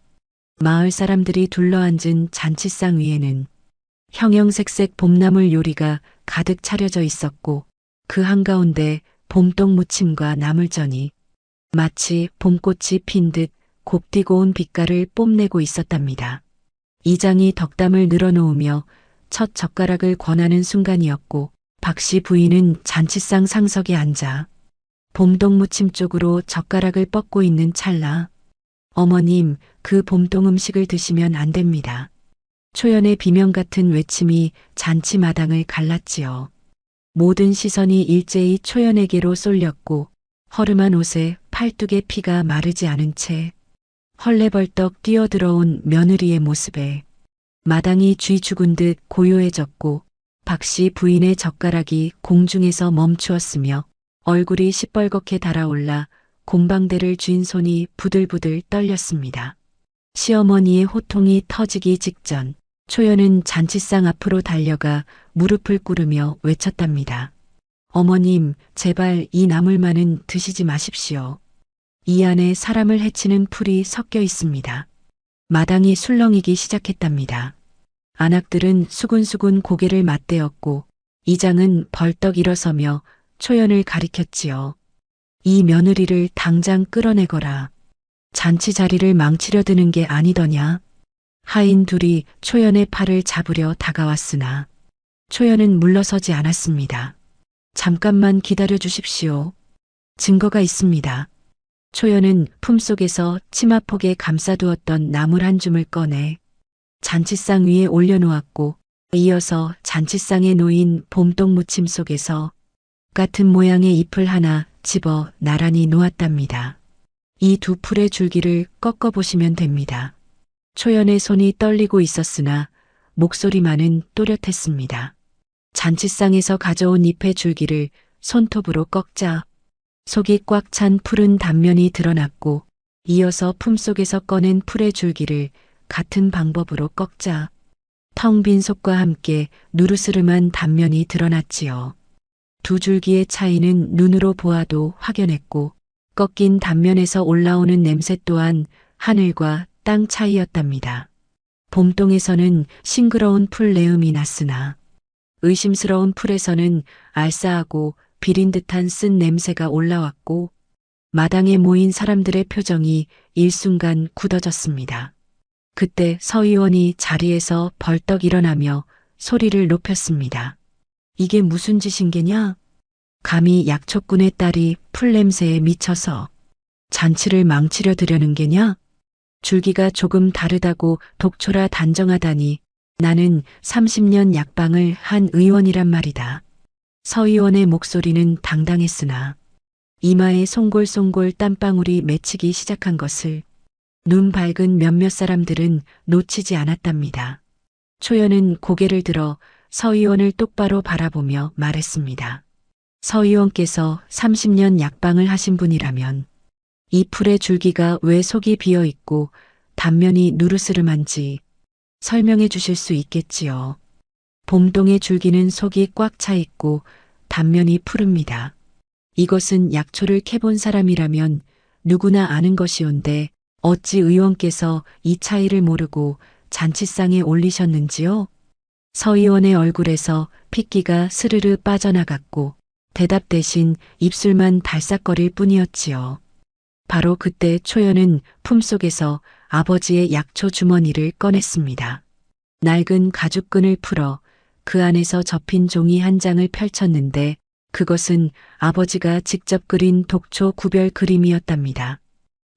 마을 사람들이 둘러앉은 잔치상 위에는 형형색색 봄나물 요리가 가득 차려져 있었고 그 한가운데 봄동 무침과 나물전이 마치 봄꽃이 핀 듯 곱디고 온 빛깔을 뽐내고 있었답니다. 이장이 덕담을 늘어놓으며 첫 젓가락을 권하는 순간이었고 박씨 부인은 잔치상 상석에 앉아 봄동 무침 쪽으로 젓가락을 뻗고 있는 찰나 어머님, 그 봄동 음식을 드시면 안 됩니다. 초연의 비명 같은 외침이 잔치 마당을 갈랐지요. 모든 시선이 일제히 초연에게로 쏠렸고 허름한 옷에 팔뚝에 피가 마르지 않은 채 헐레벌떡 뛰어들어온 며느리의 모습에 마당이 쥐 죽은 듯 고요해졌고 박씨 부인의 젓가락이 공중에서 멈추었으며 얼굴이 시뻘겋게 달아올라 곰방대를 쥔 손이 부들부들 떨렸습니다. 시어머니의 호통이 터지기 직전 초연은 잔치상 앞으로 달려가 무릎을 꿇으며 외쳤답니다. 어머님, 제발 이 나물만은 드시지 마십시오. 이 안에 사람을 해치는 풀이 섞여 있습니다. 마당이 술렁이기 시작했답니다. 안악들은 수군수군 고개를 맞대었고 이장은 벌떡 일어서며 초연을 가리켰지요. 이 며느리를 당장 끌어내거라. 잔치 자리를 망치려 드는 게 아니더냐. 하인 둘이 초연의 팔을 잡으려 다가왔으나 초연은 물러서지 않았습니다. 잠깐만 기다려 주십시오. 증거가 있습니다. 초연은 품속에서 치마폭에 감싸두었던 나물 한 줌을 꺼내 잔치상 위에 올려놓았고 이어서 잔치상에 놓인 봄동 무침 속에서 같은 모양의 잎을 하나 집어 나란히 놓았답니다. 이 두 풀의 줄기를 꺾어보시면 됩니다. 초연의 손이 떨리고 있었으나 목소리만은 또렷했습니다. 잔치상에서 가져온 잎의 줄기를 손톱으로 꺾자 속이 꽉 찬 푸른 단면이 드러났고 이어서 품속에서 꺼낸 풀의 줄기를 같은 방법으로 꺾자 텅 빈 속과 함께 누르스름한 단면이 드러났지요. 두 줄기의 차이는 눈으로 보아도 확연했고 꺾인 단면에서 올라오는 냄새 또한 하늘과 땅 차이였답니다. 봄동에서는 싱그러운 풀 내음이 났으나 의심스러운 풀에서는 알싸하고 비린 듯한 쓴 냄새가 올라왔고 마당에 모인 사람들의 표정이 일순간 굳어졌습니다. 그때 서의원이 자리에서 벌떡 일어나며 소리를 높였습니다. 이게 무슨 짓인 게냐? 감히 약초꾼의 딸이 풀냄새에 미쳐서 잔치를 망치려 드려는 게냐? 줄기가 조금 다르다고 독초라 단정하다니 나는 30년 약방을 한 의원이란 말이다. 서 의원의 목소리는 당당했으나 이마에 송골송골 땀방울이 맺히기 시작한 것을 눈 밝은 몇몇 사람들은 놓치지 않았답니다. 초연은 고개를 들어 서 의원을 똑바로 바라보며 말했습니다. 서 의원께서 30년 약방을 하신 분이라면 이 풀의 줄기가 왜 속이 비어 있고 단면이 누르스름한지 설명해 주실 수 있겠지요. 봄동의 줄기는 속이 꽉 차 있고 단면이 푸릅니다. 이것은 약초를 캐본 사람이라면 누구나 아는 것이온데 어찌 의원께서 이 차이를 모르고 잔치상에 올리셨는지요? 서 의원의 얼굴에서 핏기가 스르르 빠져나갔고 대답 대신 입술만 달싹거릴 뿐이었지요. 바로 그때 초연은 품속에서 아버지의 약초 주머니를 꺼냈습니다. 낡은 가죽끈을 풀어 그 안에서 접힌 종이 한 장을 펼쳤는데 그것은 아버지가 직접 그린 독초 구별 그림이었답니다.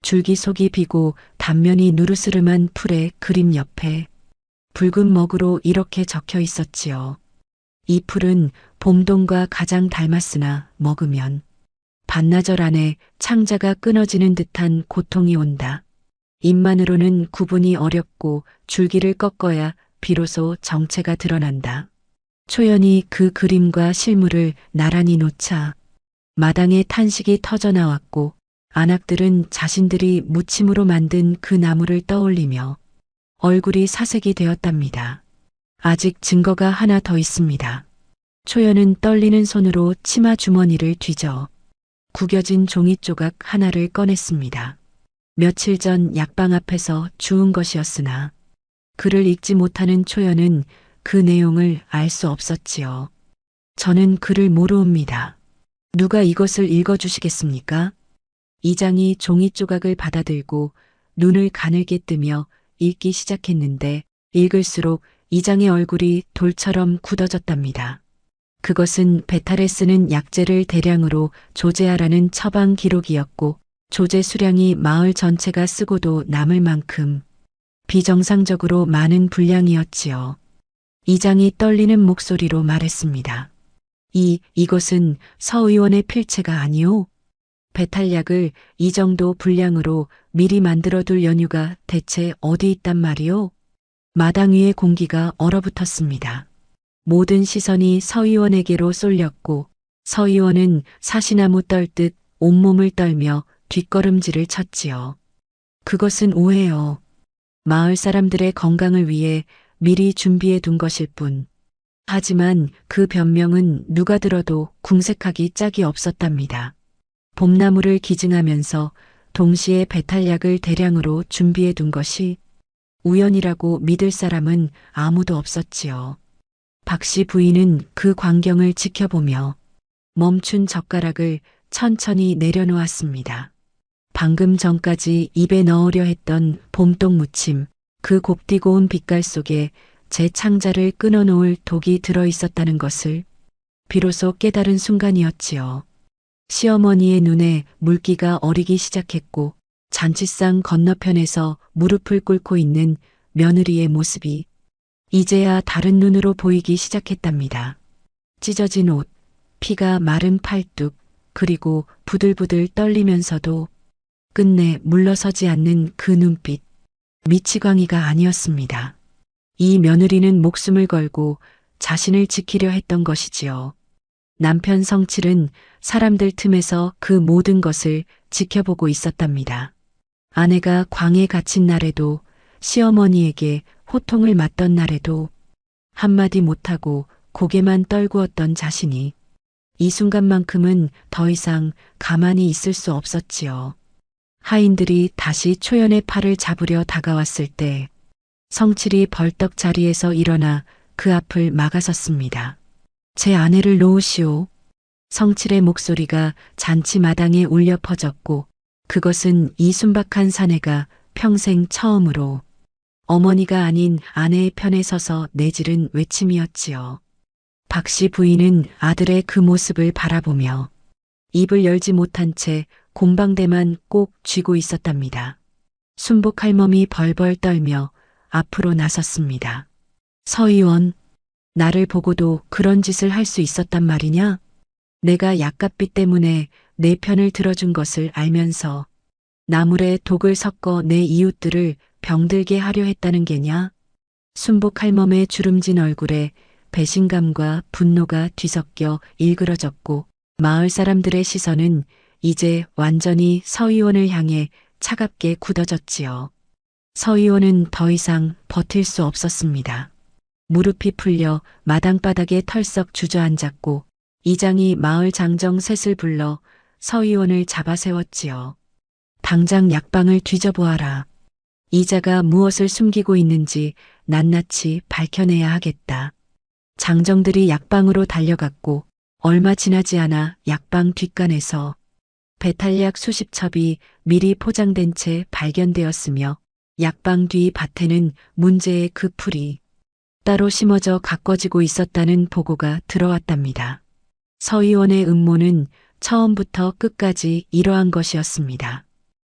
줄기 속이 비고 단면이 누르스름한 풀의 그림 옆에 붉은 먹으로 이렇게 적혀 있었지요. 이 풀은 봄동과 가장 닮았으나 먹으면 반나절 안에 창자가 끊어지는 듯한 고통이 온다. 입만으로는 구분이 어렵고 줄기를 꺾어야 비로소 정체가 드러난다. 초연이 그 그림과 실물을 나란히 놓자 마당에 탄식이 터져나왔고 안악들은 자신들이 무침으로 만든 그 나무를 떠올리며 얼굴이 사색이 되었답니다. 아직 증거가 하나 더 있습니다. 초연은 떨리는 손으로 치마 주머니를 뒤져 구겨진 종이 조각 하나를 꺼냈습니다. 며칠 전 약방 앞에서 주운 것이었으나 글을 읽지 못하는 초연은 그 내용을 알 수 없었지요. 저는 글을 모르옵니다. 누가 이것을 읽어주시겠습니까? 이장이 종이 조각을 받아들고 눈을 가늘게 뜨며 읽기 시작했는데 읽을수록 이장의 얼굴이 돌처럼 굳어졌답니다. 그것은 배탈에 쓰는 약재를 대량으로 조제하라는 처방 기록이었고 조제 수량이 마을 전체가 쓰고도 남을 만큼 비정상적으로 많은 분량이었지요. 이장이 떨리는 목소리로 말했습니다. 이것은 서 의원의 필체가 아니오. 배탈약을 이 정도 분량으로 미리 만들어둘 연유가 대체 어디 있단 말이오? 마당 위의 공기가 얼어붙었습니다. 모든 시선이 서 의원에게로 쏠렸고 서 의원은 사시나무 떨듯 온몸을 떨며 뒷걸음질을 쳤지요. 그것은 오해요. 마을 사람들의 건강을 위해 미리 준비해 둔 것일 뿐. 하지만 그 변명은 누가 들어도 궁색하기 짝이 없었답니다. 봄나무를 기증하면서 동시에 배탈약을 대량으로 준비해 둔 것이 우연이라고 믿을 사람은 아무도 없었지요. 박씨 부인은 그 광경을 지켜보며 멈춘 젓가락을 천천히 내려놓았습니다. 방금 전까지 입에 넣으려 했던 봄동 무침, 그 곱디고 온 빛깔 속에 제 창자를 끊어놓을 독이 들어있었다는 것을 비로소 깨달은 순간이었지요. 시어머니의 눈에 물기가 어리기 시작했고 잔치상 건너편에서 무릎을 꿇고 있는 며느리의 모습이 이제야 다른 눈으로 보이기 시작했답니다. 찢어진 옷, 피가 마른 팔뚝, 그리고 부들부들 떨리면서도 끝내 물러서지 않는 그 눈빛, 미치광이가 아니었습니다. 이 며느리는 목숨을 걸고 자신을 지키려 했던 것이지요. 남편 성칠은 사람들 틈에서 그 모든 것을 지켜보고 있었답니다. 아내가 광에 갇힌 날에도 시어머니에게 호통을 맞던 날에도 한마디 못하고 고개만 떨구었던 자신이 이 순간만큼은 더 이상 가만히 있을 수 없었지요. 하인들이 다시 초연의 팔을 잡으려 다가왔을 때 성칠이 벌떡 자리에서 일어나 그 앞을 막아섰습니다. 제 아내를 놓으시오. 성칠의 목소리가 잔치 마당에 울려 퍼졌고 그것은 이 순박한 사내가 평생 처음으로 어머니가 아닌 아내의 편에 서서 내지른 외침이었지요. 박씨 부인은 아들의 그 모습을 바라보며 입을 열지 못한 채 곰방대만 꼭 쥐고 있었답니다. 순복 할멈이 벌벌 떨며 앞으로 나섰습니다. 서 의원, 나를 보고도 그런 짓을 할 수 있었단 말이냐? 내가 약값비 때문에 내 편을 들어준 것을 알면서 나물에 독을 섞어 내 이웃들을 병들게 하려 했다는 게냐? 순복 할멈의 주름진 얼굴에 배신감과 분노가 뒤섞여 일그러졌고 마을 사람들의 시선은 이제 완전히 서 의원을 향해 차갑게 굳어졌지요. 서 의원은 더 이상 버틸 수 없었습니다. 무릎이 풀려 마당바닥에 털썩 주저앉았고 이장이 마을 장정 셋을 불러 서 의원을 잡아 세웠지요. 당장 약방을 뒤져보아라. 이자가 무엇을 숨기고 있는지 낱낱이 밝혀내야 하겠다. 장정들이 약방으로 달려갔고 얼마 지나지 않아 약방 뒷간에서 배탈약 수십 첩이 미리 포장된 채 발견되었으며 약방 뒤 밭에는 문제의 그 풀이 따로 심어져 가꿔지고 있었다는 보고가 들어왔답니다. 서 의원의 음모는 처음부터 끝까지 이러한 것이었습니다.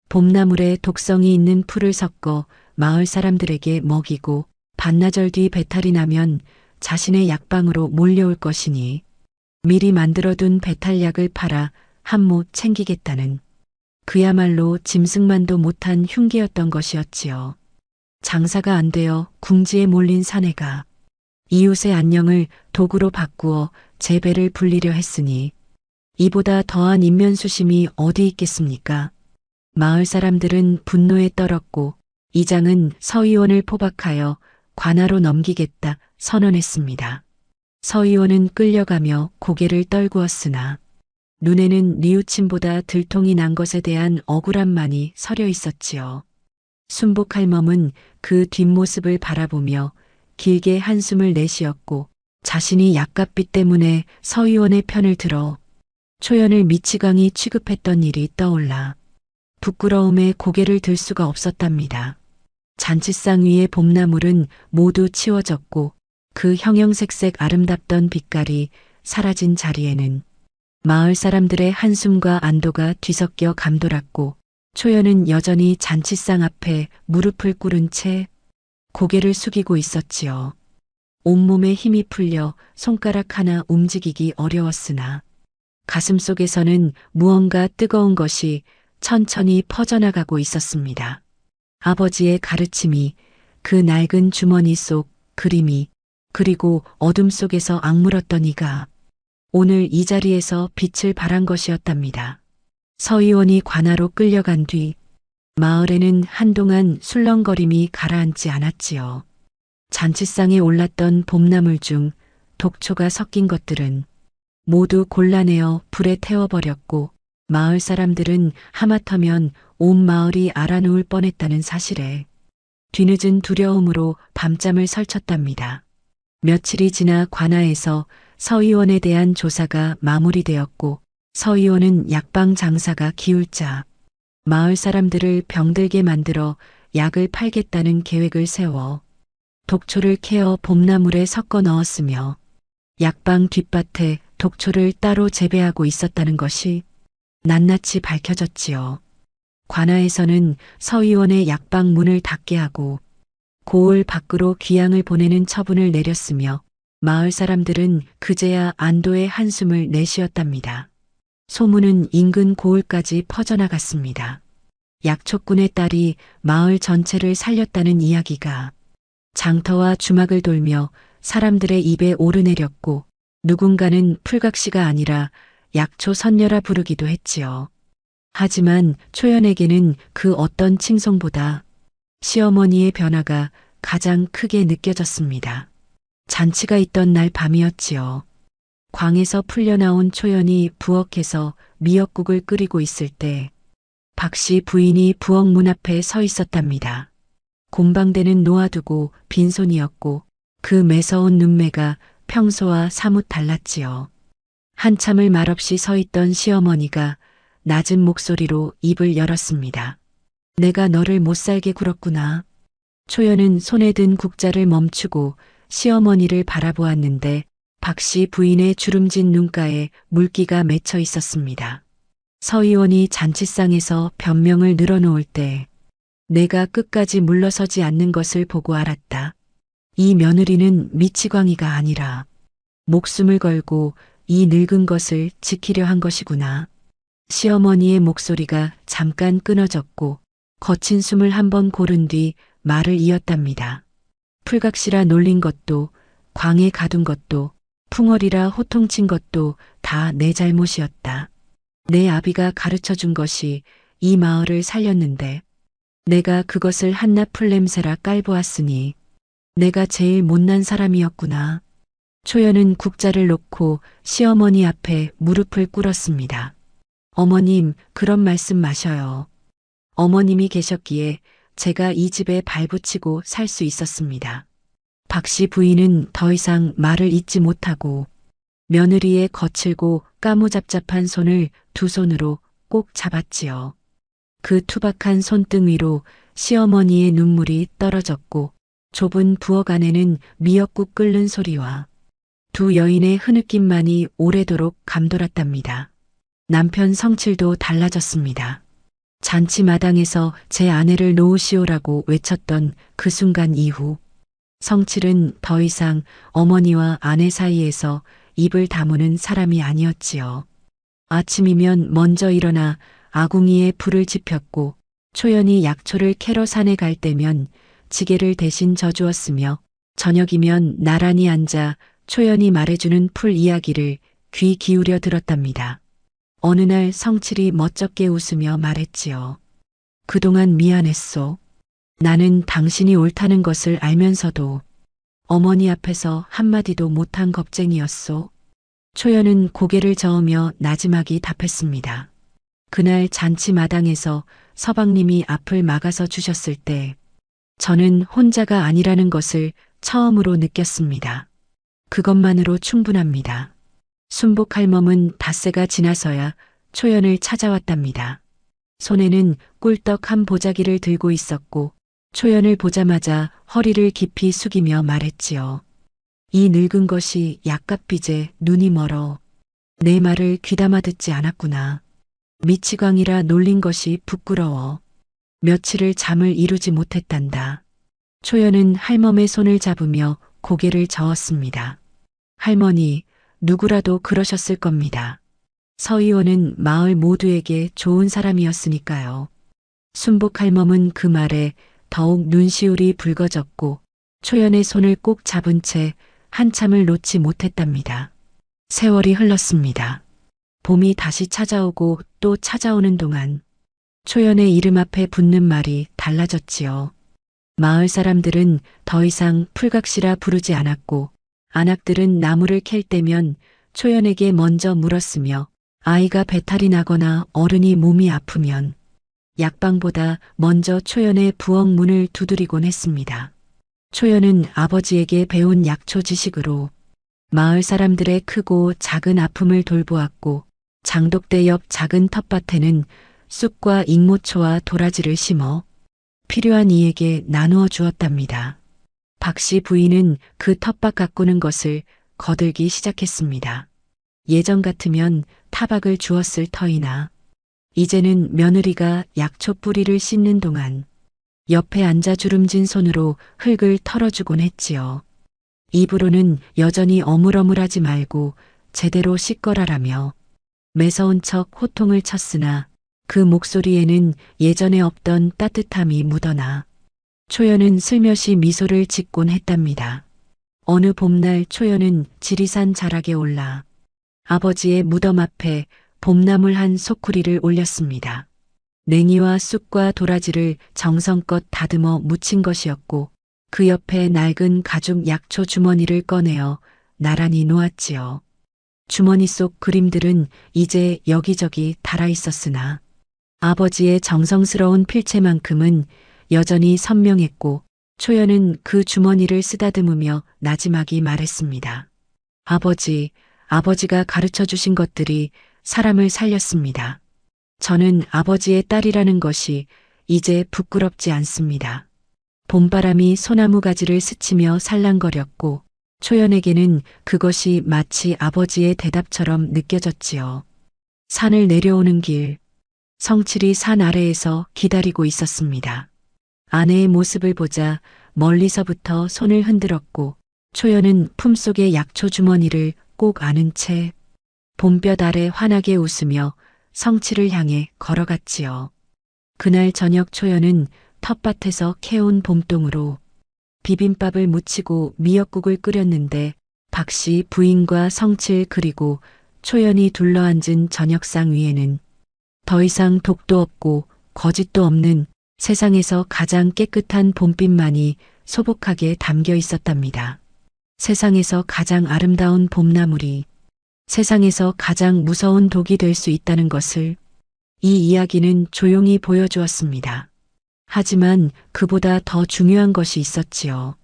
봄나물에 독성이 있는 풀을 섞어 마을 사람들에게 먹이고 반나절 뒤 배탈이 나면 자신의 약방으로 몰려올 것이니 미리 만들어둔 배탈약을 팔아 한 못 챙기겠다는 그야말로 짐승만도 못한 흉기였던 것이었지요. 장사가 안 되어 궁지에 몰린 사내가 이웃의 안녕을 도구로 바꾸어 재배를 불리려 했으니 이보다 더한 인면수심이 어디 있겠습니까? 마을 사람들은 분노에 떨었고 이장은 서 의원을 포박하여 관하로 넘기겠다 선언했습니다. 서 의원은 끌려가며 고개를 떨구었으나 눈에는 뉘우침보다 들통이 난 것에 대한 억울함만이 서려 있었지요. 순복 할멈은 그 뒷모습을 바라보며 길게 한숨을 내쉬었고 자신이 약값비 때문에 서 의원의 편을 들어 초연을 미치광이 취급했던 일이 떠올라 부끄러움에 고개를 들 수가 없었답니다. 잔치상 위의 봄나물은 모두 치워졌고 그 형형색색 아름답던 빛깔이 사라진 자리에는 마을 사람들의 한숨과 안도가 뒤섞여 감돌았고 초연은 여전히 잔치상 앞에 무릎을 꿇은 채 고개를 숙이고 있었지요. 온몸에 힘이 풀려 손가락 하나 움직이기 어려웠으나 가슴속에서는 무언가 뜨거운 것이 천천히 퍼져나가고 있었습니다. 아버지의 가르침이 그 낡은 주머니 속 그림이 그리고 어둠 속에서 악물었던 이가 오늘 이 자리에서 빛을 발한 것이었답니다. 서 의원이 관하로 끌려간 뒤 마을에는 한동안 술렁거림이 가라앉지 않았지요. 잔치상에 올랐던 봄나물 중 독초가 섞인 것들은 모두 골라내어 불에 태워버렸고 마을 사람들은 하마터면 온 마을이 알아누울 뻔했다는 사실에 뒤늦은 두려움으로 밤잠을 설쳤답니다. 며칠이 지나 관아에서 서 의원에 대한 조사가 마무리되었고 서 의원은 약방 장사가 기울자 마을 사람들을 병들게 만들어 약을 팔겠다는 계획을 세워 독초를 캐어 봄나물에 섞어 넣었으며 약방 뒷밭에 독초를 따로 재배하고 있었다는 것이 낱낱이 밝혀졌지요. 관아에서는 서 의원의 약방 문을 닫게 하고 고을 밖으로 귀양을 보내는 처분을 내렸으며 마을 사람들은 그제야 안도의 한숨을 내쉬었답니다. 소문은 인근 고을까지 퍼져나갔습니다. 약초꾼의 딸이 마을 전체를 살렸다는 이야기가 장터와 주막을 돌며 사람들의 입에 오르내렸고 누군가는 풀각시가 아니라 약초 선녀라 부르기도 했지요. 하지만 초연에게는 그 어떤 칭송보다 시어머니의 변화가 가장 크게 느껴졌습니다. 잔치가 있던 날 밤이었지요. 광에서 풀려나온 초연이 부엌에서 미역국을 끓이고 있을 때 박씨 부인이 부엌 문 앞에 서 있었답니다. 곰방대는 놓아두고 빈손이었고 그 매서운 눈매가 평소와 사뭇 달랐지요. 한참을 말없이 서 있던 시어머니가 낮은 목소리로 입을 열었습니다. 내가 너를 못살게 굴었구나. 초연은 손에 든 국자를 멈추고 시어머니를 바라보았는데 박씨 부인의 주름진 눈가에 물기가 맺혀 있었습니다. 서의원이 잔치상에서 변명을 늘어놓을 때 내가 끝까지 물러서지 않는 것을 보고 알았다. 이 며느리는 미치광이가 아니라 목숨을 걸고 이 늙은 것을 지키려 한 것이구나. 시어머니의 목소리가 잠깐 끊어졌고 거친 숨을 한번 고른 뒤 말을 이었답니다. 풀각시라 놀린 것도 광에 가둔 것도 풍월이라 호통친 것도 다 내 잘못이었다. 내 아비가 가르쳐 준 것이 이 마을을 살렸는데 내가 그것을 한낱 풀냄새라 깔보았으니 내가 제일 못난 사람이었구나. 초연은 국자를 놓고 시어머니 앞에 무릎을 꿇었습니다. 어머님, 그런 말씀 마셔요. 어머님이 계셨기에 제가 이 집에 발붙이고 살 수 있었습니다. 박씨 부인은 더 이상 말을 잇지 못하고 며느리의 거칠고 까무잡잡한 손을 두 손으로 꼭 잡았지요. 그 투박한 손등 위로 시어머니의 눈물이 떨어졌고 좁은 부엌 안에는 미역국 끓는 소리와 두 여인의 흐느낌만이 오래도록 감돌았답니다. 남편 성칠도 달라졌습니다. 잔치 마당에서 제 아내를 놓으시오라고 외쳤던 그 순간 이후 성칠은 더 이상 어머니와 아내 사이에서 입을 다무는 사람이 아니었지요. 아침이면 먼저 일어나 아궁이에 불을 지폈고 초연이 약초를 캐러 산에 갈 때면 지게를 대신 져주었으며 저녁이면 나란히 앉아 초연이 말해주는 풀 이야기를 귀 기울여 들었답니다. 어느 날 성칠이 멋쩍게 웃으며 말했지요. 그동안 미안했소. 나는 당신이 옳다는 것을 알면서도 어머니 앞에서 한마디도 못한 겁쟁이였소. 초연은 고개를 저으며 나지막이 답했습니다. 그날 잔치 마당에서 서방님이 앞을 막아서 주셨을 때 저는 혼자가 아니라는 것을 처음으로 느꼈습니다. 그것만으로 충분합니다. 순복할멈은 닷새가 지나서야 초연을 찾아왔답니다. 손에는 꿀떡 한 보자기를 들고 있었고 초연을 보자마자 허리를 깊이 숙이며 말했지요. 이 늙은 것이 약값빚에 눈이 멀어 내 말을 귀담아 듣지 않았구나. 미치광이라 놀린 것이 부끄러워 며칠을 잠을 이루지 못했단다. 초연은 할멈의 손을 잡으며 고개를 저었습니다. 할머니, 누구라도 그러셨을 겁니다. 서의원은 마을 모두에게 좋은 사람이었으니까요. 순복할멈은 그 말에 더욱 눈시울이 붉어졌고 초연의 손을 꼭 잡은 채 한참을 놓지 못했답니다. 세월이 흘렀습니다. 봄이 다시 찾아오고 또 찾아오는 동안 초연의 이름 앞에 붙는 말이 달라졌지요. 마을 사람들은 더 이상 풀각시라 부르지 않았고 안악들은 나무를 캘 때면 초연에게 먼저 물었으며 아이가 배탈이 나거나 어른이 몸이 아프면 약방보다 먼저 초연의 부엌 문을 두드리곤 했습니다. 초연은 아버지에게 배운 약초 지식으로 마을 사람들의 크고 작은 아픔을 돌보았고 장독대 옆 작은 텃밭에는 쑥과 익모초와 도라지를 심어 필요한 이에게 나누어 주었답니다. 박씨 부인은 그 텃밭 가꾸는 것을 거들기 시작했습니다. 예전 같으면 타박을 주었을 터이나 이제는 며느리가 약초 뿌리를 씻는 동안 옆에 앉아 주름진 손으로 흙을 털어주곤 했지요. 입으로는 여전히 어물어물하지 말고 제대로 씻거라라며 매서운 척 호통을 쳤으나 그 목소리에는 예전에 없던 따뜻함이 묻어나 초연은 슬며시 미소를 짓곤 했답니다. 어느 봄날 초연은 지리산 자락에 올라 아버지의 무덤 앞에 봄나물 한 소쿠리를 올렸습니다. 냉이와 쑥과 도라지를 정성껏 다듬어 무친 것이었고 그 옆에 낡은 가죽 약초 주머니를 꺼내어 나란히 놓았지요. 주머니 속 그림들은 이제 여기저기 달아 있었으나 아버지의 정성스러운 필체만큼은 여전히 선명했고 초연은 그 주머니를 쓰다듬으며 나지막이 말했습니다. 아버지가 가르쳐 주신 것들이 사람을 살렸습니다. 저는 아버지의 딸이라는 것이 이제 부끄럽지 않습니다. 봄바람이 소나무 가지를 스치며 살랑거렸고 초연에게는 그것이 마치 아버지의 대답처럼 느껴졌지요. 산을 내려오는 길, 성칠이 산 아래에서 기다리고 있었습니다. 아내의 모습을 보자 멀리서부터 손을 흔들었고 초연은 품속의 약초 주머니를 꼭 안은 채 봄볕 아래 환하게 웃으며 성칠을 향해 걸어갔지요. 그날 저녁 초연은 텃밭에서 캐온 봄동으로 비빔밥을 무치고 미역국을 끓였는데 박씨 부인과 성칠 그리고 초연이 둘러앉은 저녁상 위에는 더 이상 독도 없고 거짓도 없는 세상에서 가장 깨끗한 봄빛만이 소복하게 담겨 있었답니다. 세상에서 가장 아름다운 봄나물이 세상에서 가장 무서운 독이 될 수 있다는 것을 이 이야기는 조용히 보여주었습니다. 하지만 그보다 더 중요한 것이 있었지요.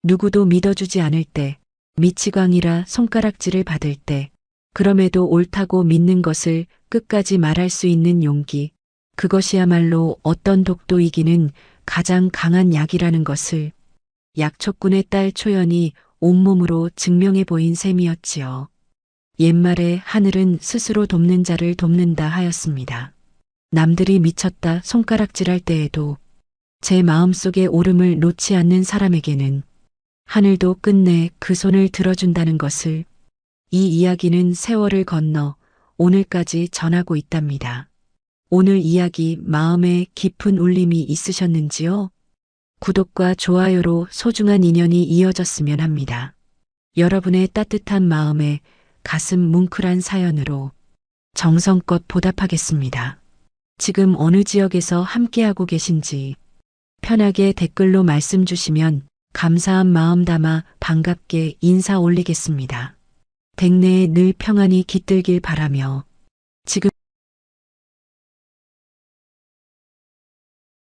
누구도 믿어주지 않을 때, 미치광이라 손가락질을 받을 때, 그럼에도 옳다고 믿는 것을 끝까지 말할 수 있는 용기, 그것이야말로 어떤 독도 이기는 가장 강한 약이라는 것을 약초꾼의 딸 초연이 온몸으로 증명해 보인 셈이었지요. 옛말에 하늘은 스스로 돕는 자를 돕는다 하였습니다. 남들이 미쳤다 손가락질할 때에도 제 마음속의 오름을 놓지 않는 사람에게는 하늘도 끝내 그 손을 들어준다는 것을 이 이야기는 세월을 건너 오늘까지 전하고 있답니다. 오늘 이야기 마음에 깊은 울림이 있으셨는지요? 구독과 좋아요로 소중한 인연이 이어졌으면 합니다. 여러분의 따뜻한 마음에 가슴 뭉클한 사연으로 정성껏 보답하겠습니다. 지금 어느 지역에서 함께하고 계신지 편하게 댓글로 말씀 주시면 감사한 마음 담아 반갑게 인사 올리겠습니다. 백내에 늘 평안이 깃들길 바라며 지금